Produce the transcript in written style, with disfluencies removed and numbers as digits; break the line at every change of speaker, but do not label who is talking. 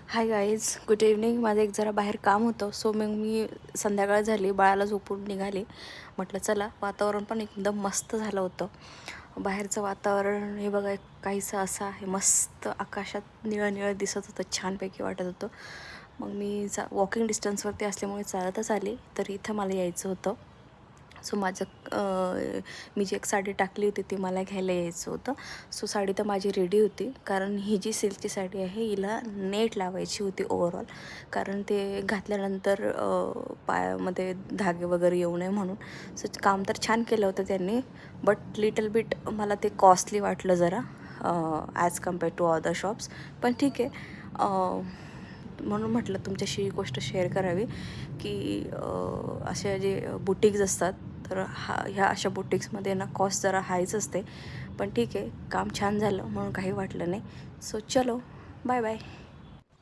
Hi guys, good evening. माझं एक जरा बाहेर काम होतं, सो मग मी संध्याकाळ झाली, बाळाला झोपून निघाली. म्हटलं चला, वातावरण पण एकदम मस्त झालं होतं. बाहेरचं वातावरण हे बघा, काहीसं असं आहे, मस्त आकाशात निळं निळं दिसत होतं, छानपैकी वाटत होतं. मग मी वॉकिंग डिस्टन्सवरती असल्यामुळे चालतच आली, तर इथं मला यायचं होतं. सो मी जी एक साडी टाकली होती ती मला घ्यायला यायचं होतं. सो साडी तर माझी रेडी होती, कारण ही जी सिल्कची साडी आहे हिला नेट लावायची होती ओव्हरऑल, कारण ते घातल्यानंतर पायामध्ये धागे वगैरे येऊ नये म्हणून. सो काम तर छान केलं होतं त्यांनी, बट लिटल बिट मला ते कॉस्टली वाटलं जरा as compare to other shops. पण ठीक आहे, म्हणून म्हटलं तुमच्याशी ही गोष्ट शेअर करावी की असे जे बुटिक्स असतात, तर ह्या अशा बुटिक्समध्ये ना कॉस्ट जरा हायच असते. पण ठीक आहे, काम छान झालं म्हणून काही वाटलं नाही. सो चलो, बाय बाय.